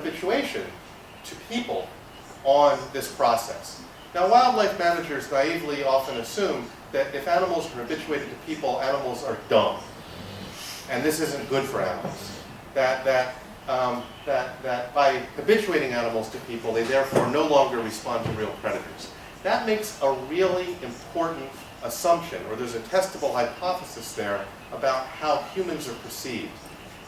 habituation to people on this process. Now, wildlife managers naively often assume that if animals are habituated to people, animals are dumb. And this isn't good for animals. That by habituating animals to people, they therefore no longer respond to real predators. That makes a really important assumption, or there's a testable hypothesis there about how humans are perceived.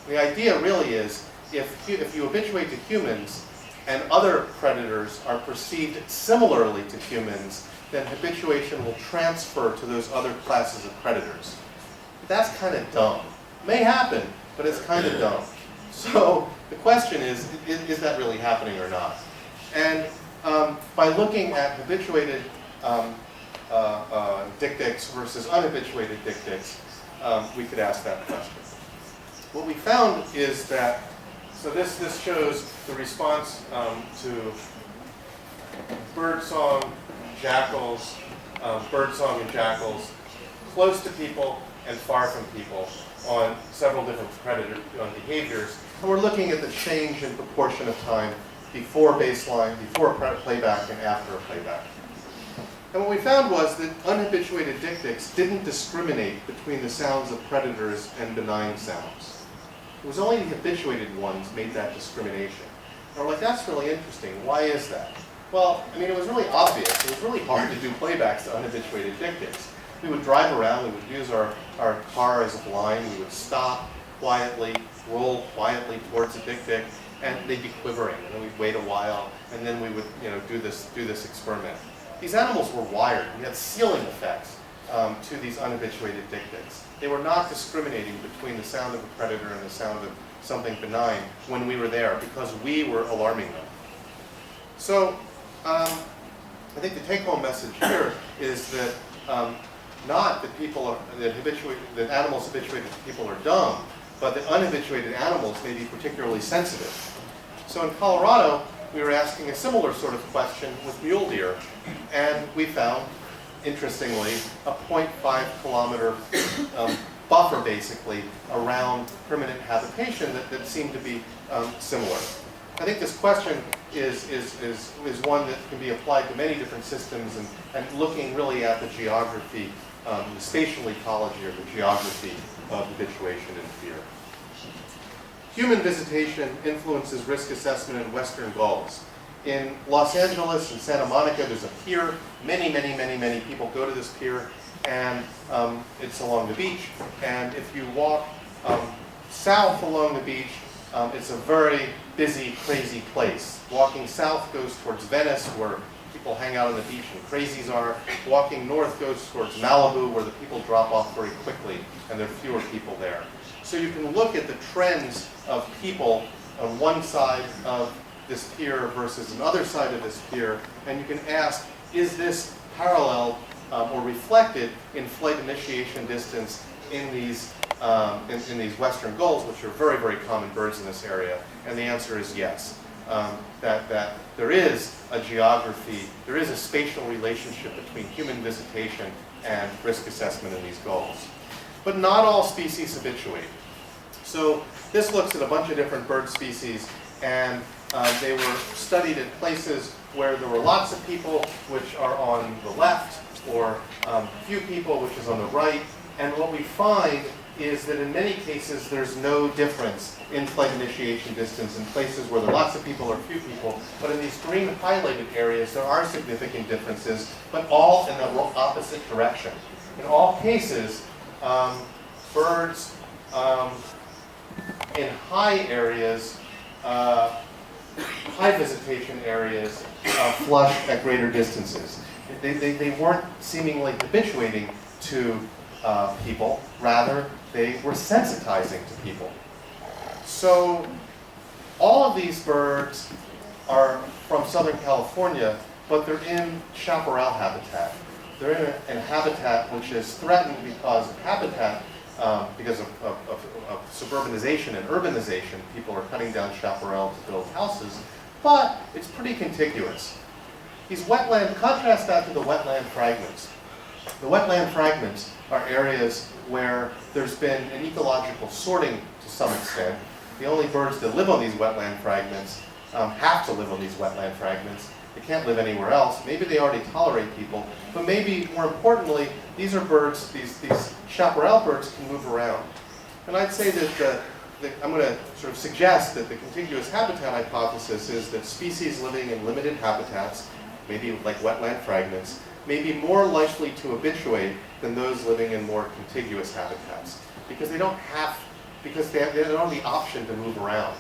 The idea really is, if you habituate to humans and other predators are perceived similarly to humans, then habituation will transfer to those other classes of predators. That's kind of dumb. May happen, but it's kind of dumb. So the question is that really happening or not? And by looking at habituated dictics versus unhabituated dictics, we could ask that question. What we found is that, so this shows the response to birdsong, jackals, birdsong and jackals, close to people and far from people on several different predator behaviors. And we're looking at the change in proportion of time before baseline, before playback, and after a playback. And what we found was that unhabituated dictics didn't discriminate between the sounds of predators and benign sounds. It was only the habituated ones made that discrimination. And we're like, that's really interesting. Why is that? Well, I mean, it was really obvious. It was really hard to do playbacks to unhabituated dictics. We would drive around, we would use our car as a blind, we would stop quietly, roll quietly towards a dictic, and they'd be quivering, and then we'd wait a while, and then we would do this experiment. These animals were wired. We had ceiling effects to these unhabituated dictics. They were not discriminating between the sound of a predator and the sound of something benign when we were there, because we were alarming them. So I think the take-home message here is that not that that animals habituated to people are dumb, but that unhabituated animals may be particularly sensitive. So in Colorado, we were asking a similar sort of question with mule deer, and we found, interestingly, a 0.5 kilometer buffer, basically, around permanent habitation that seemed to be similar. I think this question is one that can be applied to many different systems, and looking really at the geography, the spatial ecology, or the geography of habituation and fear. Human visitation influences risk assessment in Western Gulls. In Los Angeles and Santa Monica, there's a pier. Many people go to this pier, and it's along the beach. And if you walk south along the beach, it's a very busy, crazy place. Walking south goes towards Venice, where people hang out on the beach and crazies are. Walking north goes towards Malibu, where the people drop off very quickly, and there are fewer people there. So you can look at the trends of people on one side of this pier versus another side of this pier, and you can ask, is this paralleled or reflected in flight initiation distance in these western gulls, which are very common birds in this area? And the answer is yes. That there is a geography, there is a spatial relationship between human visitation and risk assessment in these gulls. But not all species habituate. So this looks at a bunch of different bird species, and they were studied at places where there were lots of people, which are on the left, or few people, which is on the right. And what we find is that in many cases there's no difference in flight initiation distance in places where there are lots of people or few people. But in these green highlighted areas, there are significant differences, but all in the opposite direction. In all cases, birds in high areas, high visitation areas, flush at greater distances. They weren't seemingly habituating to people, rather they were sensitizing to people. So all of these birds are from Southern California, but they're in chaparral habitat. They're in a habitat which is threatened because of habitat, because of suburbanization and urbanization. People are cutting down chaparral to build houses, but it's pretty contiguous. These wetland, contrast that to the wetland fragments. The wetland fragments are areas where there's been an ecological sorting to some extent. The only birds that live on these wetland fragments have to live on these wetland fragments. They can't live anywhere else. Maybe they already tolerate people, but maybe more importantly, these are birds, these chaparral birds can move around. And I'd say that I'm going to sort of suggest that the contiguous habitat hypothesis is that species living in limited habitats, maybe like wetland fragments, may be more likely to habituate than those living in more contiguous habitats, because they don't have the option to move around.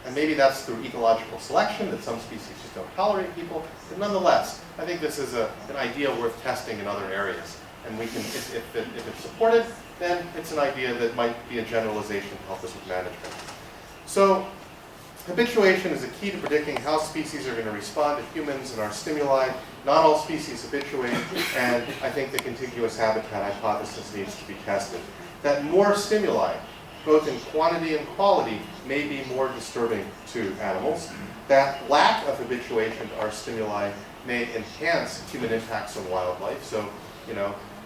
And maybe that's through ecological selection, that some species just don't tolerate people. But nonetheless, I think this is an idea worth testing in other areas. And we can, if it's supported, then it's an idea that might be a generalization to help us with management. So habituation is a key to predicting how species are going to respond to humans and our stimuli. Not all species habituate, and I think the contiguous habitat hypothesis needs to be tested. That more stimuli, both in quantity and quality, may be more disturbing to animals. That lack of habituation to our stimuli may enhance human impacts on wildlife. So,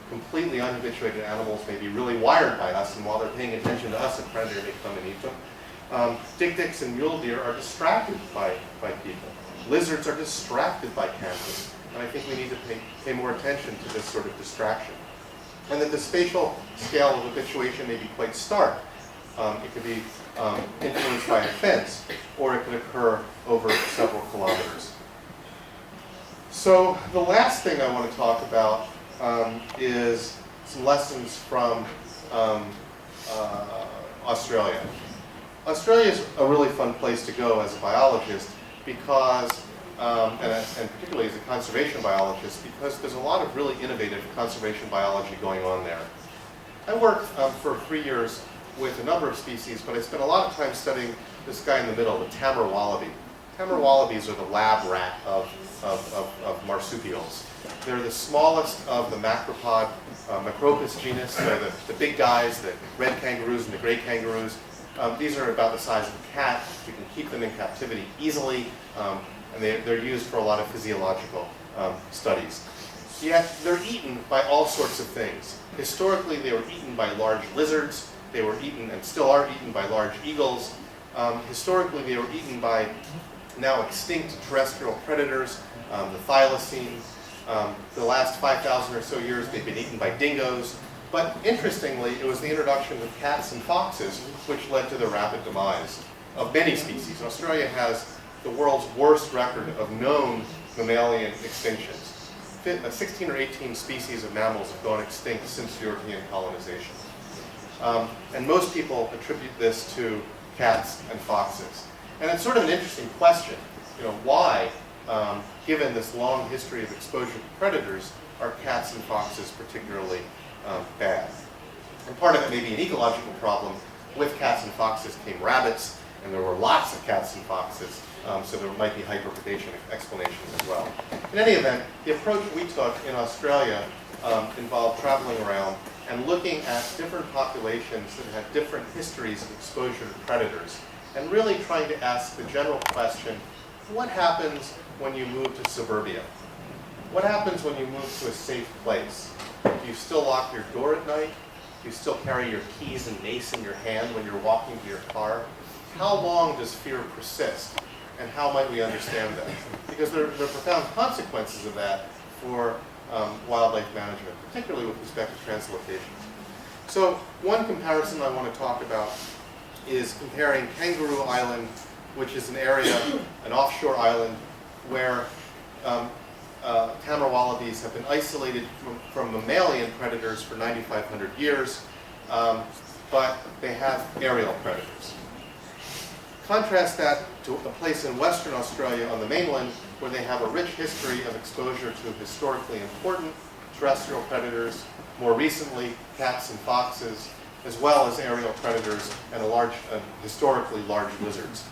completely unhabituated animals may be really wired by us, and while they're paying attention to us, a predator may come and eat them. Dik-diks and mule deer are distracted by people. Lizards are distracted by cameras, and I think we need to pay more attention to this sort of distraction. And that the spatial scale of habituation may be quite stark. It could be influenced by a fence, or it could occur over several kilometers. So the last thing I want to talk about is some lessons from Australia. Australia is a really fun place to go as a biologist because, and particularly as a conservation biologist, because there's a lot of really innovative conservation biology going on there. I worked for 3 years with a number of species, but I spent a lot of time studying this guy in the middle, the Tammar wallaby. Tammar wallabies are the lab rat of marsupials. They're the smallest of the macropod, Macropus genus. They're the big guys, the red kangaroos and the gray kangaroos. These are about the size of a cat. You can keep them in captivity easily, and they're used for a lot of physiological studies. Yet they're eaten by all sorts of things. Historically, they were eaten by large lizards. They were eaten and still are eaten by large eagles. Historically, they were eaten by now extinct terrestrial predators, the thylacine. The last 5,000 or so years, they've been eaten by dingoes. But interestingly, it was the introduction of cats and foxes which led to the rapid demise of many species. Australia has the world's worst record of known mammalian extinctions. 16 or 18 species of mammals have gone extinct since European colonization. And most people attribute this to cats and foxes. And it's sort of an interesting question, why, given this long history of exposure to predators, are cats and foxes particularly bad? And part of it may be an ecological problem. With cats and foxes came rabbits, and there were lots of cats and foxes, so there might be hyperpredation explanations as well. In any event, the approach we took in Australia involved traveling around and looking at different populations that had different histories of exposure to predators, and really trying to ask the general question, what happens when you move to suburbia? What happens when you move to a safe place? Do you still lock your door at night? Do you still carry your keys and mace in your hand when you're walking to your car? How long does fear persist? And how might we understand that? Because there are profound consequences of that for wildlife management, particularly with respect to translocation. So one comparison I want to talk about is comparing Kangaroo Island, which is an area, an offshore island, where Tammar wallabies have been isolated from mammalian predators for 9,500 years, but they have aerial predators. Contrast that to a place in Western Australia on the mainland where they have a rich history of exposure to historically important terrestrial predators, more recently cats and foxes, as well as aerial predators and historically large lizards.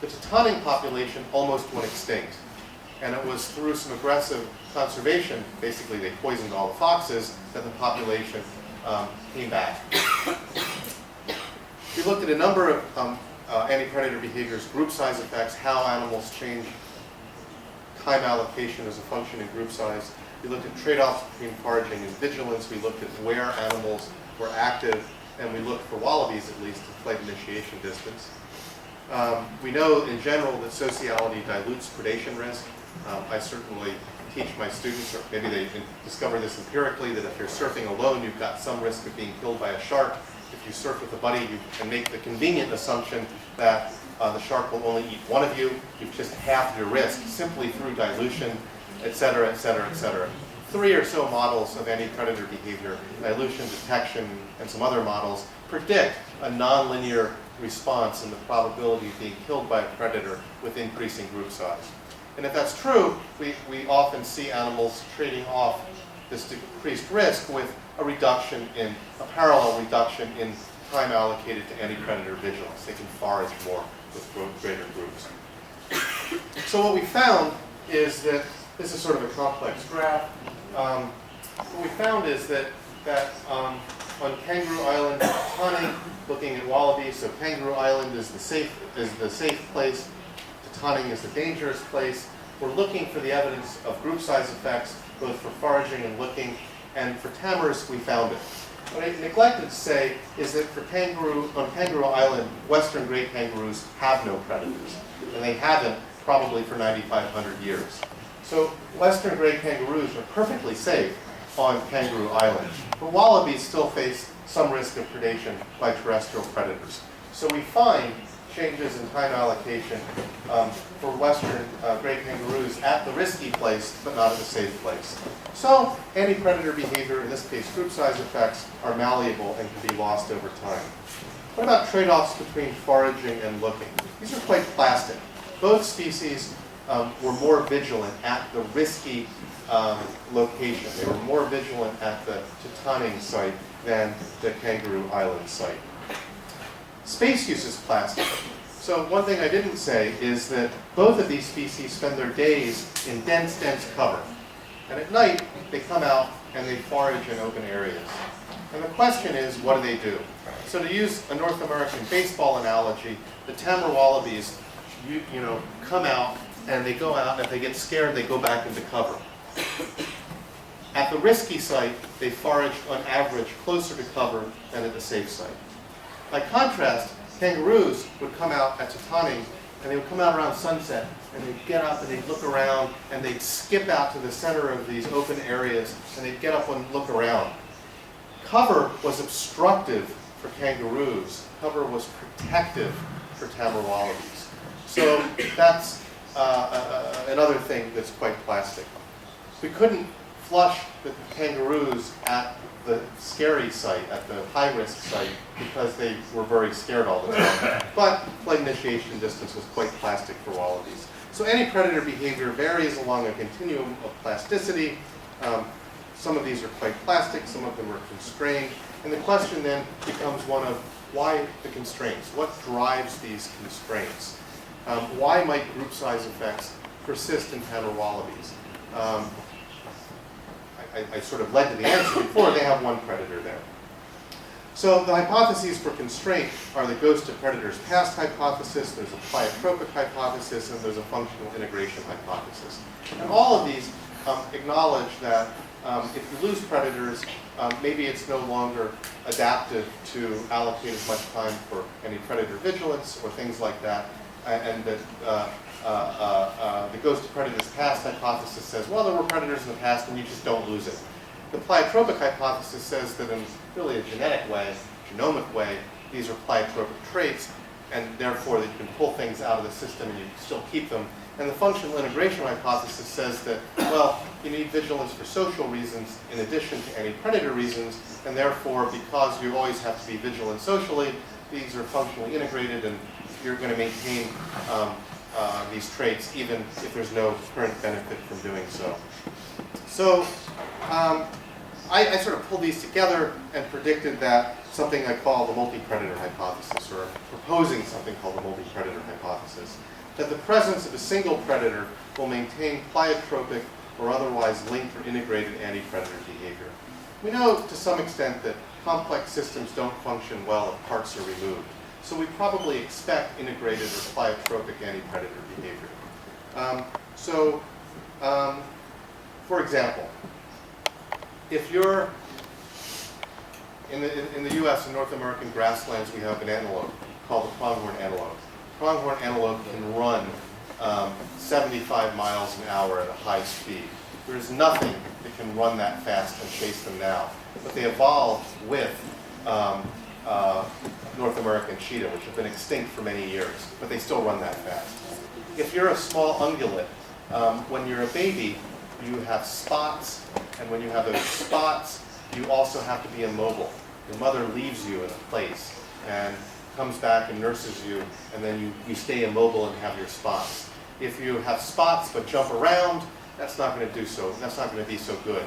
The Teutoning population almost went extinct, and it was through some aggressive conservation, basically they poisoned all the foxes, that the population came back. We looked at a number of anti-predator behaviors, group size effects, how animals change time allocation as a function in group size. We looked at trade-offs between foraging and vigilance. We looked at where animals were active, and we looked for wallabies at least at flight initiation distance. We know in general that sociality dilutes predation risk. I certainly teach my students, or maybe they discover this empirically, that if you're surfing alone, you've got some risk of being killed by a shark. If you surf with a buddy, you can make the convenient assumption that the shark will only eat one of you. You've just halved your risk simply through dilution, et cetera, et cetera, et cetera. 3 or so models of anti-predator behavior, dilution, detection, and some other models, predict a nonlinear response in the probability of being killed by a predator with increasing group size. And if that's true, we often see animals trading off this decreased risk with a parallel reduction in time allocated to anti-predator vigilance. They can forage more with greater groups. So what we found is that, this is sort of a complex graph. What we found is that on Kangaroo Island, Tawny, looking at wallabies, so Kangaroo Island is the safe place, Tawny is the dangerous place. We're looking for the evidence of group size effects, both for foraging and looking, and for tamers, we found it. What I neglected to say is that on Kangaroo Island, western great kangaroos have no predators, and they haven't probably for 9,500 years. So western great kangaroos are perfectly safe on Kangaroo Island, but wallabies still face some risk of predation by terrestrial predators. So we find changes in time allocation for western great kangaroos at the risky place, but not at the safe place. So anti-predator behavior, in this case group size effects, are malleable and can be lost over time. What about trade-offs between foraging and looking? These are quite plastic. Both species were more vigilant at the risky location. They were more vigilant at the Tawny site than the Kangaroo Island site. Space use is plastic. So one thing I didn't say is that both of these species spend their days in dense cover. And at night, they come out and they forage in open areas. And the question is, what do? So to use a North American baseball analogy, the tamer wallabies, come out and they go out, and if they get scared, they go back into cover. At the risky site, they forage on average closer to cover than at the safe site. By contrast, kangaroos would come out at Tawny, and they would come out around sunset, and they'd get up and they'd look around, and they'd skip out to the center of these open areas, and they'd get up and look around. Cover was obstructive for kangaroos. Cover was protective for tamer wallabies. So that's another thing that's quite plastic. We couldn't flush the kangaroos at the scary site, at the high-risk site, because they were very scared all the time. But flight initiation distance was quite plastic for wallabies. So anti-predator behavior varies along a continuum of plasticity. Some of these are quite plastic, some of them are constrained. And the question then becomes one of why the constraints? What drives these constraints? Why might group size effects persist in tamer wallabies? I sort of led to the answer before. They have one predator there. So the hypotheses for constraint are the ghost of predators past hypothesis, there's a pleiotropic hypothesis, and there's a functional integration hypothesis. And all of these acknowledge that if you lose predators, maybe it's no longer adaptive to allocate as much time for any predator vigilance or things like that, and that the ghost of predators past hypothesis says, well, there were predators in the past and you just don't lose it. The pleiotropic hypothesis says that in really a genetic way, genomic way, these are pleiotropic traits, and therefore that you can pull things out of the system and you can still keep them. And the functional integration hypothesis says that, well, you need vigilance for social reasons in addition to any predator reasons, and therefore, because you always have to be vigilant socially, these are functionally integrated and you're going to maintain these traits even if there's no current benefit from doing so. So I sort of pulled these together and predicted that something I call the multi-predator hypothesis, or proposing something called the multi-predator hypothesis, that the presence of a single predator will maintain pleiotropic or otherwise linked or integrated anti-predator behavior. We know to some extent that complex systems don't function well if parts are removed. So we probably expect integrated or pleiotropic anti-predator behavior. For example, if you're in the US and North American grasslands, we have an antelope called the pronghorn antelope. pronghorn antelope can run 75 miles an hour at a high speed. There is nothing that can run that fast and chase them now. But they evolved with North American cheetah, which have been extinct for many years, but they still run that fast. If you're a small ungulate, when you're a baby, you have spots, and when you have those spots, you also have to be immobile. Your mother leaves you in a place and comes back and nurses you, and then you stay immobile and have your spots. If you have spots but jump around, that's not going to be so good.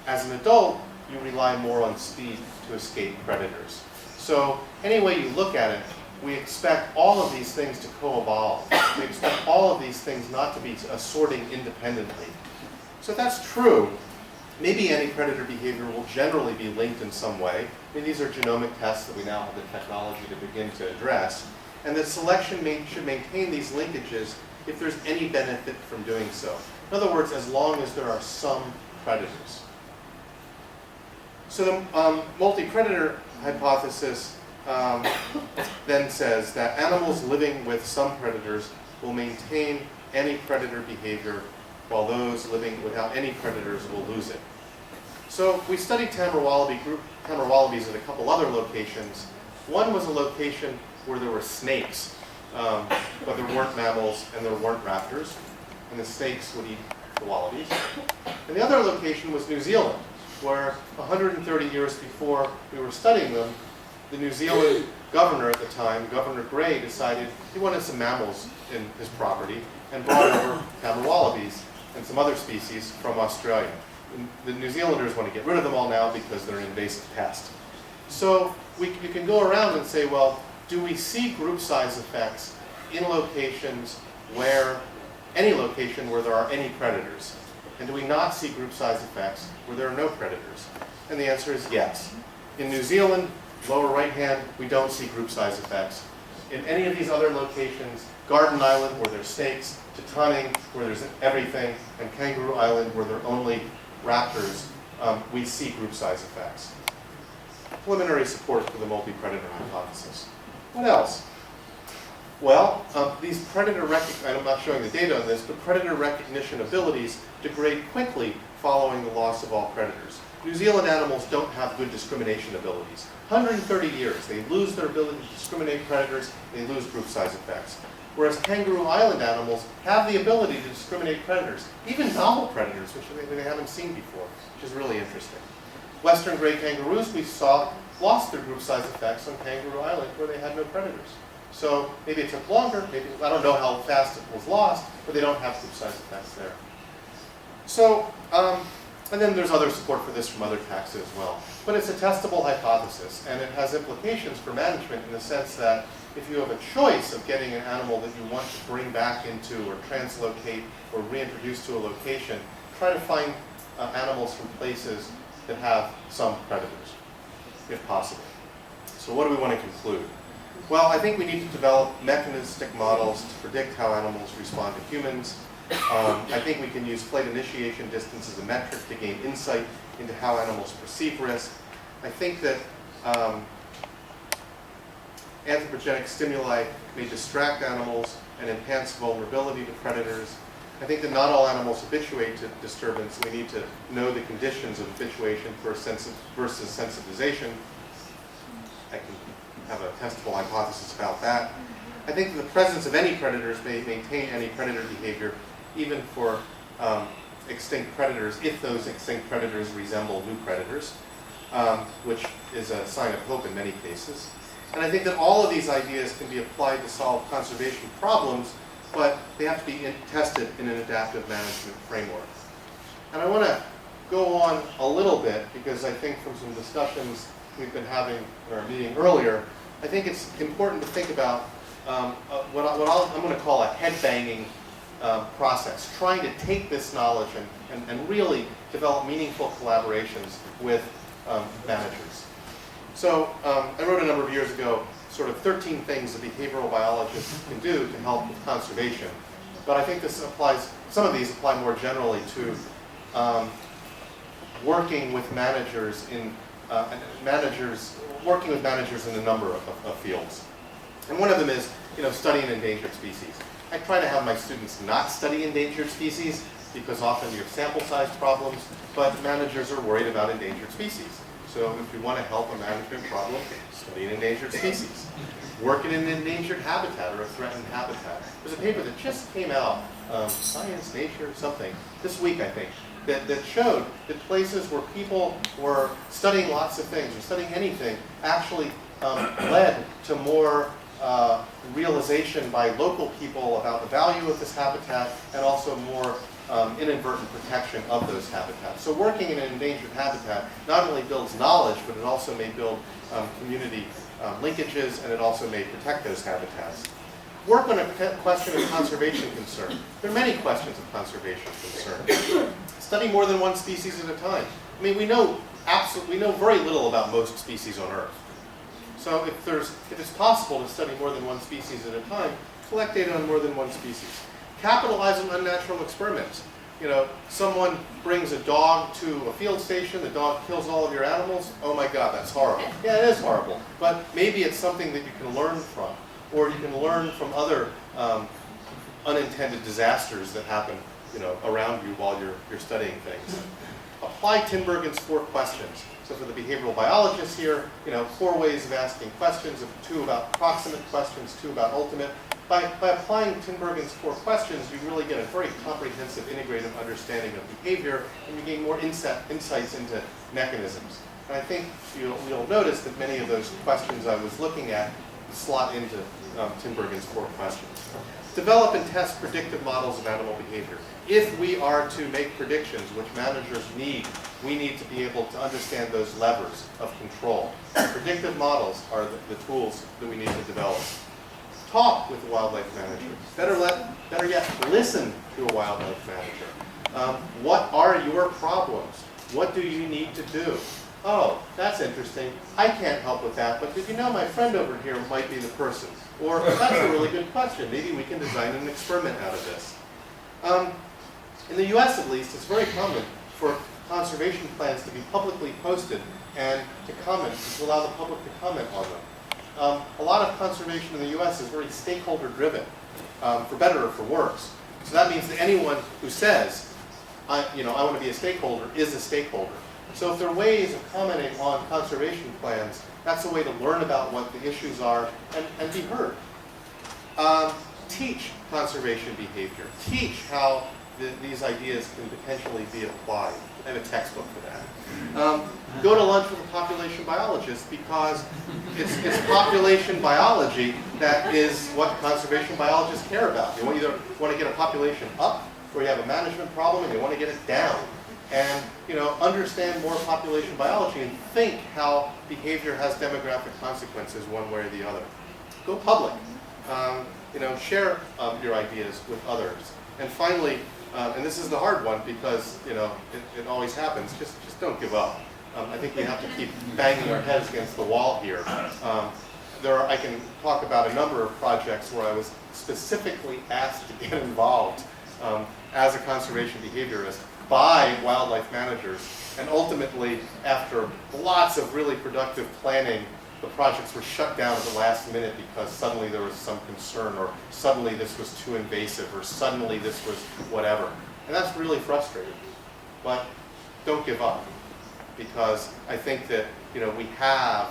As an adult, you rely more on speed to escape predators. So any way you look at it, we expect all of these things to co-evolve. We expect all of these things not to be assorting independently. So if that's true, maybe anti-predator behavior will generally be linked in some way. I mean, these are genomic tests that we now have the technology to begin to address. And that selection should maintain these linkages if there's any benefit from doing so. In other words, as long as there are some predators. So the multi-predator hypothesis then says that animals living with some predators will maintain anti-predator behavior, while those living without any predators will lose it. So we studied tamer wallabies at a couple other locations. One was a location where there were snakes, but there weren't mammals and there weren't raptors, and the snakes would eat the wallabies. And the other location was New Zealand, where 130 years before we were studying them, the New Zealand governor at the time, Governor Gray, decided he wanted some mammals in his property and brought over tamer wallabies and some other species from Australia. And the New Zealanders want to get rid of them all now because they're an invasive pest. So you can go around and say, well, do we see group size effects in locations where, any location where there are any predators? And do we not see group size effects where there are no predators? And the answer is yes. In New Zealand, lower right hand, we don't see group size effects. In any of these other locations, Garden Island, where there's snakes, Tutaning, where there's everything, and Kangaroo Island, where there are only raptors, we see group size effects. Preliminary support for the multi-predator hypothesis. What else? Well, these predator I'm not showing the data on this, but predator recognition abilities degrade quickly following the loss of all predators. New Zealand animals don't have good discrimination abilities. 130 years, they lose their ability to discriminate predators, they lose group size effects. Whereas Kangaroo Island animals have the ability to discriminate predators, even novel predators, which they haven't seen before, which is really interesting. Western gray kangaroos, we saw, lost their group size effects on Kangaroo Island where they had no predators. So maybe it took longer, maybe, I don't know how fast it was lost, but they don't have group size effects there. So, and then there's other support for this from other taxa as well. But it's a testable hypothesis, and it has implications for management in the sense that if you have a choice of getting an animal that you want to bring back into or translocate or reintroduce to a location, try to find animals from places that have some predators, if possible. So what do we want to conclude? Well, I think we need to develop mechanistic models to predict how animals respond to humans. I think we can use flight initiation distance as a metric to gain insight into how animals perceive risk. I think that anthropogenic stimuli may distract animals and enhance vulnerability to predators. I think that not all animals habituate to disturbance. We need to know the conditions of habituation versus sensitization. I can have a testable hypothesis about that. I think that the presence of any predators may maintain any predator behavior, even for extinct predators, if those extinct predators resemble new predators, which is a sign of hope in many cases. And I think that all of these ideas can be applied to solve conservation problems, but they have to be tested in an adaptive management framework. And I want to go on a little bit, because I think from some discussions we've been having in our meeting earlier, I think it's important to think about what I'm going to call a head-banging process, trying to take this knowledge and really develop meaningful collaborations with managers. So I wrote a number of years ago sort of 13 things a behavioral biologist can do to help with conservation. But I think this applies, some of these apply more generally to working with managers in working with managers in a number of fields. And one of them is, studying endangered species. I try to have my students not study endangered species because often you have sample size problems, but managers are worried about endangered species. So if you want to help a management problem, study an endangered species. Work in an endangered habitat or a threatened habitat. There's a paper that just came out, Science, Nature, something, this week I think, that showed that places where people were studying lots of things or studying anything actually led to more realization by local people about the value of this habitat and also more inadvertent protection of those habitats. So working in an endangered habitat not only builds knowledge, but it also may build community linkages, and it also may protect those habitats. Work on a question of conservation concern. There are many questions of conservation concern. Study more than one species at a time. I mean, we know very little about most species on Earth. So if it's possible to study more than one species at a time, collect data on more than one species. Capitalize on unnatural experiments. Someone brings a dog to a field station, the dog kills all of your animals. Oh my God, that's horrible. Yeah, it is horrible. But maybe it's something that you can learn from, or you can learn from other unintended disasters that happen, around you while you're studying things. Apply Tinbergen's 4 questions. So for the behavioral biologists here, 4 ways of asking questions, 2 about proximate questions, 2 about ultimate. By applying Tinbergen's 4 questions, you really get a very comprehensive, integrative understanding of behavior, and you gain more insights into mechanisms. And I think you'll notice that many of those questions I was looking at slot into Tinbergen's 4 questions. Develop and test predictive models of animal behavior. If we are to make predictions, which managers need, we need to be able to understand those levers of control. Predictive models are the tools that we need to develop. Talk with a wildlife manager. Better yet, listen to a wildlife manager. What are your problems? What do you need to do? Oh, that's interesting. I can't help with that, but did you know my friend over here might be the person? Or that's a really good question. Maybe we can design an experiment out of this. In the US at least, it's very common for conservation plans to be publicly posted and to allow the public to comment on them. A lot of conservation in the US is very stakeholder driven, for better or for worse. So that means that anyone who says, I want to be a stakeholder, is a stakeholder. So if there are ways of commenting on conservation plans, that's a way to learn about what the issues are and be heard. Teach conservation behavior. Teach how these ideas can potentially be applied. I have a textbook for that. Go to lunch with a population biologist because it's population biology that is what conservation biologists care about. You either want to get a population up, or you have a management problem and you want to get it down. And understand more population biology and think how behavior has demographic consequences one way or the other. Go public. Share your ideas with others. And finally, and this is the hard one because it always happens. Just don't give up. I think we have to keep banging our heads against the wall here. I can talk about a number of projects where I was specifically asked to get involved as a conservation behaviorist by wildlife managers, and ultimately, after lots of really productive planning, the projects were shut down at the last minute because suddenly there was some concern, or suddenly this was too invasive, or suddenly this was whatever. And that's really frustrating. But don't give up, because I think that we have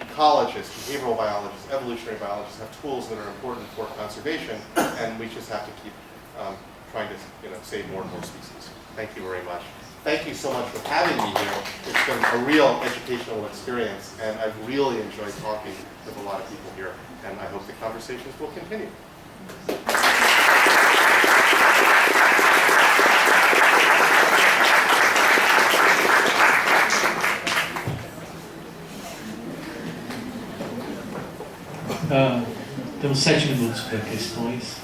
ecologists, behavioral biologists, evolutionary biologists have tools that are important for conservation, and we just have to keep trying to save more and more species. Thank you very much. Thank you so much for having me here. It's been a real educational experience, and I've really enjoyed talking with a lot of people here, and I hope the conversations will continue. Temos 7 minutos para questões.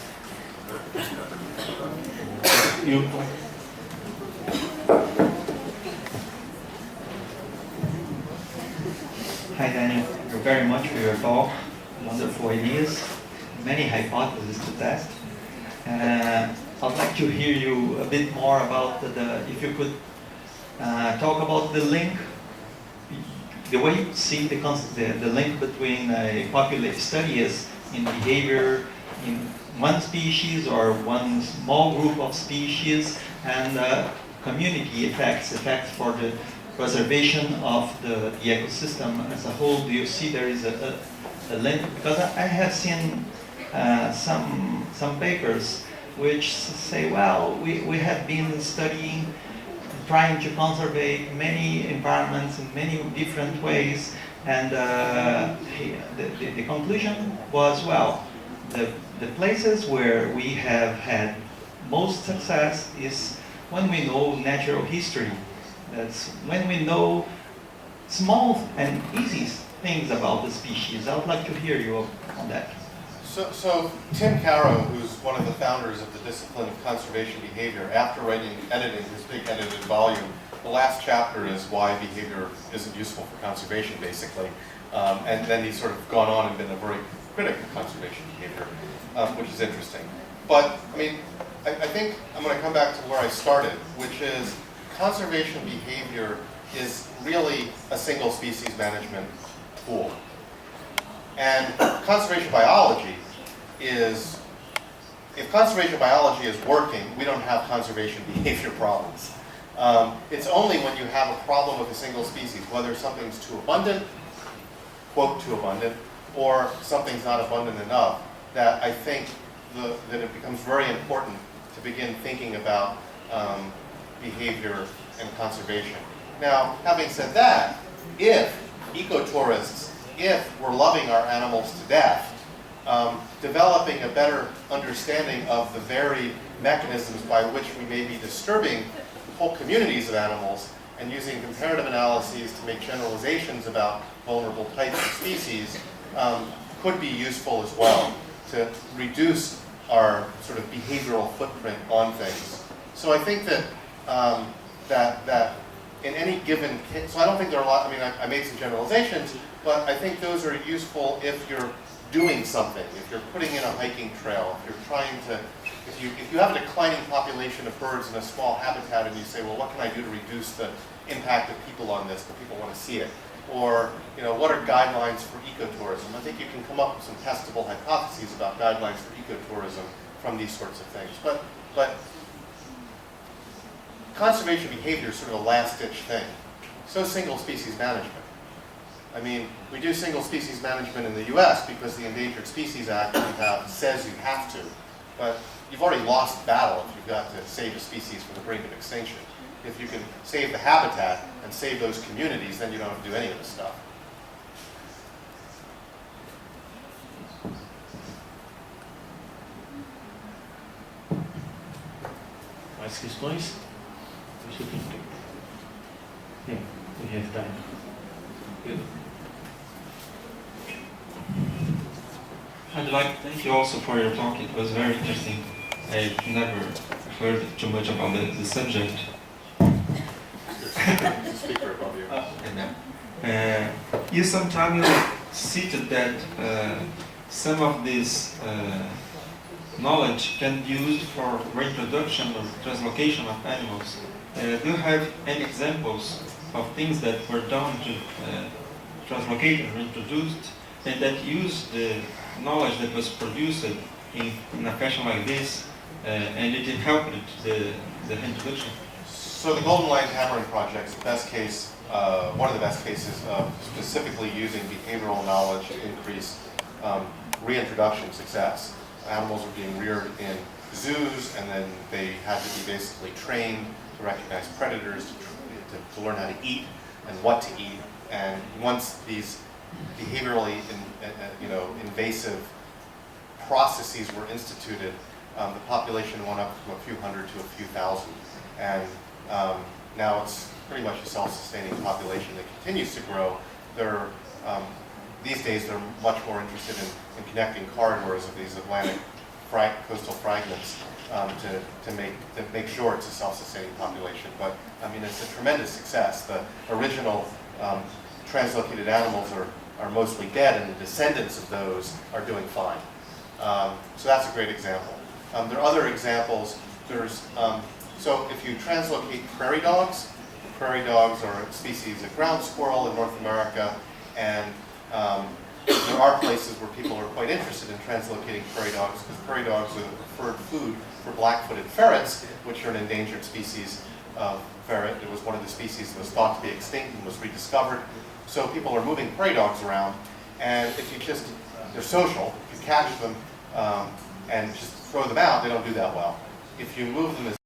Hi Daniel, thank you very much for your talk. Wonderful ideas, many hypotheses to test. I'd like to hear you a bit more about if you could talk about the link the way you see the link between a population studies in behavior in one species or one small group of species, and community effects for the preservation of the ecosystem as a whole. Do you see there is a link? Because I have seen some papers which say, well, we have been studying, trying to conserve many environments in many different ways, and the conclusion was, well, the places where we have had most success is when we know natural history. That's when we know small and easy things about the species. I would like to hear you on that. So Tim Caro, who's one of the founders of the discipline of conservation behavior, after editing his big edited volume, the last chapter is why behavior isn't useful for conservation, basically. And then he's sort of gone on and been a very critic of conservation behavior, which is interesting. But, I mean, I think I'm going to come back to where I started, which is conservation behavior is really a single species management tool. And conservation biology is, if conservation biology is working, we don't have conservation behavior problems. It's only when you have a problem with a single species, whether something's too abundant, quote, too abundant, or something's not abundant enough, that I think that it becomes very important to begin thinking about behavior and conservation. Now, having said that, if ecotourists, if we're loving our animals to death, developing a better understanding of the very mechanisms by which we may be disturbing whole communities of animals and using comparative analyses to make generalizations about vulnerable types of species could be useful as well to reduce our sort of behavioral footprint on things. So I think that that in any given case, so I don't think there are a lot, I mean, I made some generalizations, but I think those are useful if you're doing something, if you're putting in a hiking trail, if you're trying to, if you have a declining population of birds in a small habitat and you say, well, what can I do to reduce the impact of people on this, but people want to see it? Or, you know, what are guidelines for ecotourism? I think you can come up with some testable hypotheses about guidelines for ecotourism from these sorts of things. But conservation behavior is sort of a last-ditch thing. So single species management. I mean, we do single species management in the US because the Endangered Species Act says you have to. But you've already lost the battle if you've got to save a species from the brink of extinction. If you can save the habitat and save those communities, then you don't have to do any of this stuff. Mais questões? Yeah, we have time. Good. I'd like to thank you also for your talk. It was very interesting. I've never heard too much about the subject. Speaker above you. You sometimes cited that some of this knowledge can be used for reintroduction or translocation of animals. Do you have any examples of things that were done to translocate and reintroduced, and that use the knowledge that was produced in a fashion like this, and it helped the reintroduction? So the Golden Lion Hammering Project is the best case, one of the best cases of specifically using behavioral knowledge to increase reintroduction success. Animals are being reared in zoos, and then they had to be basically trained to recognize predators, to learn how to eat and what to eat. And once these behaviorally invasive processes were instituted, the population went up from a few hundred to a few thousand. And now it's pretty much a self-sustaining population that continues to grow. These days they're much more interested in connecting corridors of these Atlantic coastal fragments to make sure it's a self-sustaining population. But I mean, it's a tremendous success. The original translocated animals are mostly dead, and the descendants of those are doing fine. So that's a great example. There are other examples. So if you translocate prairie dogs, Prairie dogs are a species of ground squirrel in North America, and there are places where people are quite interested in translocating prairie dogs, because prairie dogs are the preferred food for black-footed ferrets, which are an endangered species of ferret. It was one of the species that was thought to be extinct and was rediscovered. So people are moving prairie dogs around, and if you just, they're social, if you catch them and just throw them out, they don't do that well. If you move them as